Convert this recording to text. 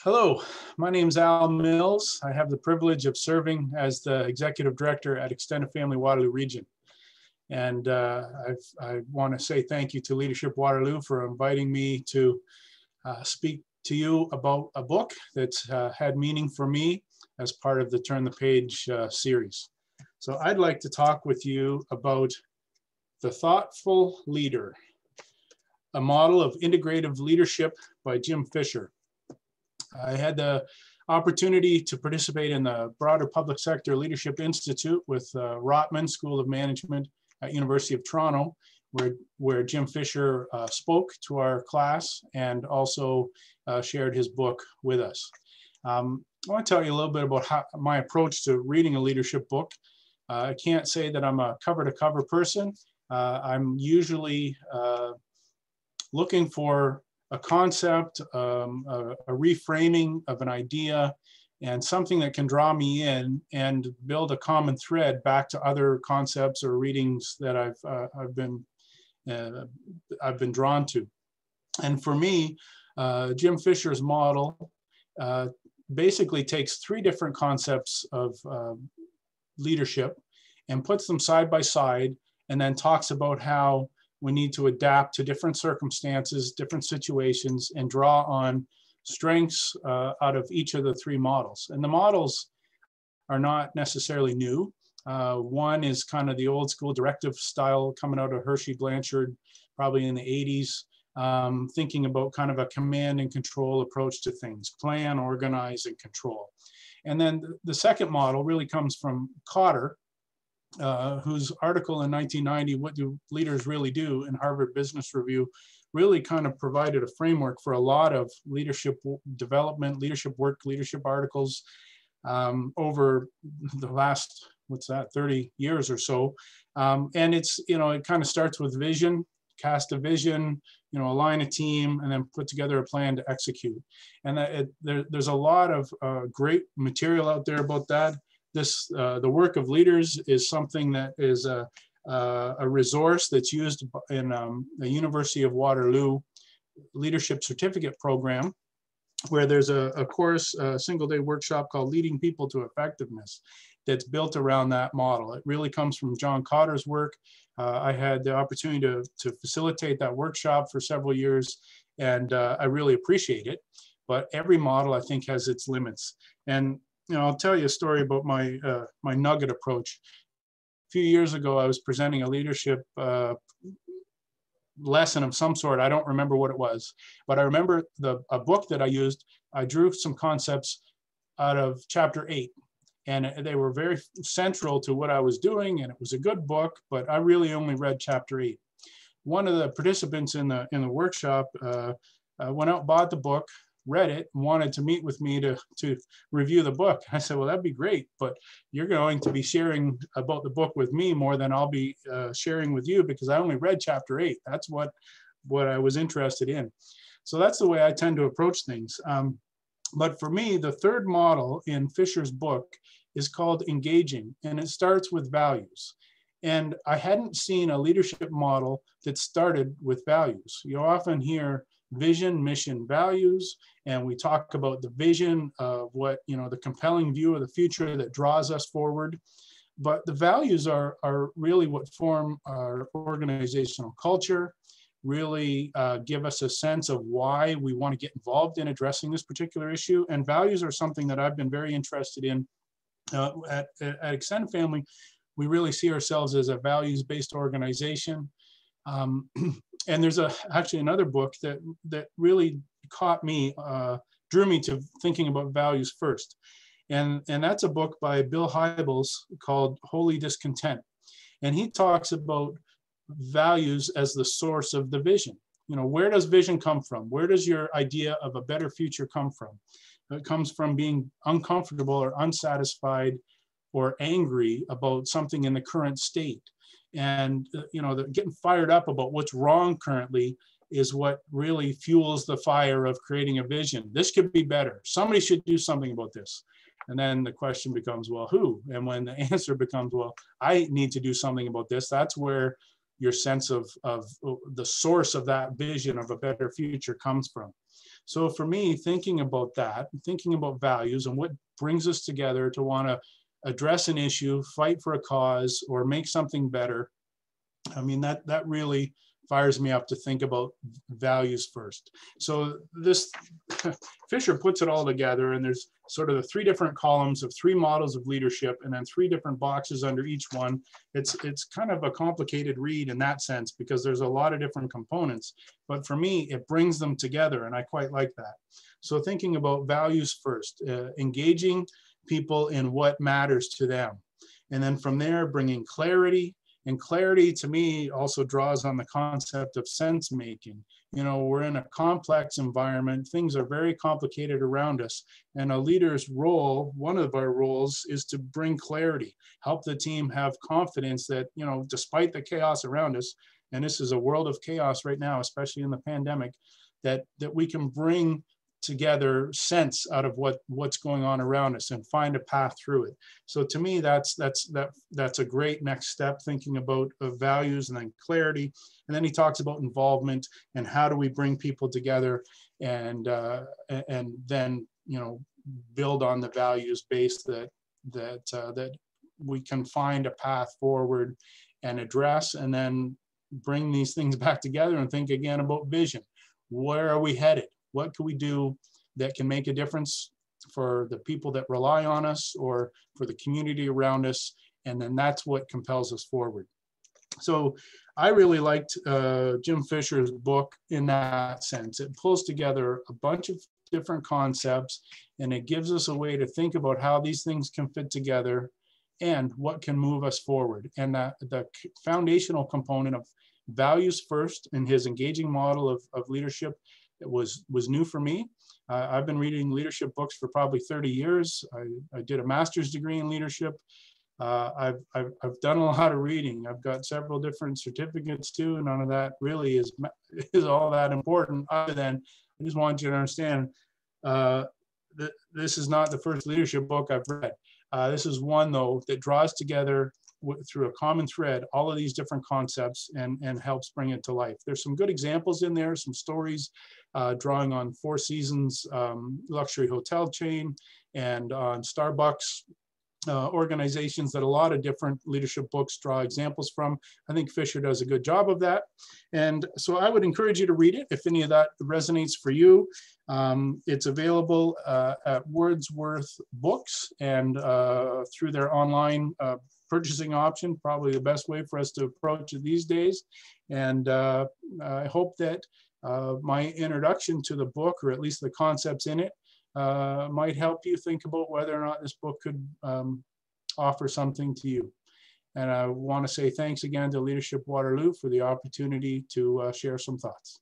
Hello, my name is Allan Mills. I have the privilege of serving as the Executive Director at Extended Family Waterloo Region. And I want to say thank you to Leadership Waterloo for inviting me to speak to you about a book that's had meaning for me as part of the Turn the Page series. So I'd like to talk with you about The Thoughtful Leader, a model of integrative leadership by Jim Fisher. I had the opportunity to participate in the broader Public Sector Leadership Institute with Rotman School of Management at University of Toronto, where Jim Fisher spoke to our class and also shared his book with us. I want to tell you a little bit about my approach to reading a leadership book. I can't say that I'm a cover-to-cover person. I'm usually looking for a concept, a reframing of an idea, and something that can draw me in and build a common thread back to other concepts or readings that I've been drawn to. And for me, Jim Fisher's model basically takes three different concepts of leadership and puts them side by side, and then talks about how we need to adapt to different circumstances, different situations, and draw on strengths out of each of the three models. And the models are not necessarily new. One is kind of the old school directive style coming out of Hershey Blanchard, probably in the 80s, thinking about kind of a command and control approach to things, plan, organize, and control. And then the second model really comes from Cotter, whose article in 1990, What Do Leaders Really Do, in Harvard Business Review, really kind of provided a framework for a lot of leadership development, leadership work, leadership articles over the last, 30 years or so. And it's, it kind of starts with vision, cast a vision, align a team, and then put together a plan to execute. And there's a lot of great material out there about that. The work of leaders is something that is a resource that's used in the University of Waterloo Leadership Certificate Program, where there's a course, a single-day workshop called Leading People to Effectiveness that's built around that model. It really comes from John Cotter's work. I had the opportunity to facilitate that workshop for several years, and I really appreciate it. But every model, I think, has its limits. And I'll tell you a story about my my nugget approach. A few years ago, I was presenting a leadership lesson of some sort. I don't remember what it was, but I remember a book that I used. I drew some concepts out of chapter 8, and they were very central to what I was doing, and it was a good book, but I really only read chapter 8. One of the participants in the workshop went out, bought the book, read it, and wanted to meet with me to review the book. I said, well, that'd be great, but you're going to be sharing about the book with me more than I'll be sharing with you, because I only read chapter 8. That's what I was interested in. So that's the way I tend to approach things. But for me, the third model in Fisher's book is called engaging, and it starts with values. And I hadn't seen a leadership model that started with values. You often hear vision, mission, values, and we talk about the vision of what, the compelling view of the future that draws us forward. But the values are really what form our organizational culture, really give us a sense of why we want to get involved in addressing this particular issue. And values are something that I've been very interested in. At Extended Family, we really see ourselves as a values-based organization. And there's actually another book that really caught me, drew me to thinking about values first. And that's a book by Bill Hybels called Holy Discontent. And he talks about values as the source of the vision. Where does vision come from? Where does your idea of a better future come from? It comes from being uncomfortable or unsatisfied or angry about something in the current state. And getting fired up about what's wrong currently is what really fuels the fire of creating a vision. This could be better. Somebody should do something about this. And then the question becomes, well, who? And when the answer becomes, well, I need to do something about this, that's where your sense of the source of that vision of a better future comes from. So for me, thinking about that, thinking about values and what brings us together to want to address an issue, fight for a cause, or make something better, I mean, that really fires me up to think about values first. So this, Fisher puts it all together, and there's sort of the 3 different columns of 3 models of leadership, and then 3 different boxes under each one. It's kind of a complicated read in that sense, because there's a lot of different components, but for me, it brings them together, and I quite like that. So thinking about values first, engaging people in what matters to them. And then from there, bringing clarity. And clarity to me also draws on the concept of sense making. You know, we're in a complex environment. Things are very complicated around us. And a leader's role, one of our roles, is to bring clarity, help the team have confidence that, you know, despite the chaos around us, and this is a world of chaos right now, especially in the pandemic, that we can bring together sense out of what's going on around us and find a path through it. So to me, that's a great next step, thinking about values and then clarity. And then he talks about involvement and how do we bring people together, and then, you know, build on the values base that we can find a path forward and address, and then bring these things back together and think again about vision. Where are we headed? What can we do that can make a difference for the people that rely on us or for the community around us? And then that's what compels us forward. So I really liked Jim Fisher's book in that sense. It pulls together a bunch of different concepts, and it gives us a way to think about how these things can fit together and what can move us forward. And the foundational component of values first in his engaging model of leadership, it was new for me. I've been reading leadership books for probably 30 years. I did a master's degree in leadership. I've done a lot of reading. I've got several different certificates too. None of that really is all that important, other than I just want you to understand this is not the first leadership book I've read. This is one, though, that draws together through a common thread all of these different concepts and helps bring it to life. There's some good examples in there, some stories drawing on Four Seasons luxury hotel chain and on Starbucks organizations that a lot of different leadership books draw examples from. I think Fisher does a good job of that. And so I would encourage you to read it if any of that resonates for you. It's available at Wordsworth Books and through their online purchasing option, probably the best way for us to approach it these days. And I hope that my introduction to the book, or at least the concepts in it, might help you think about whether or not this book could offer something to you. And I want to say thanks again to Leadership Waterloo for the opportunity to share some thoughts.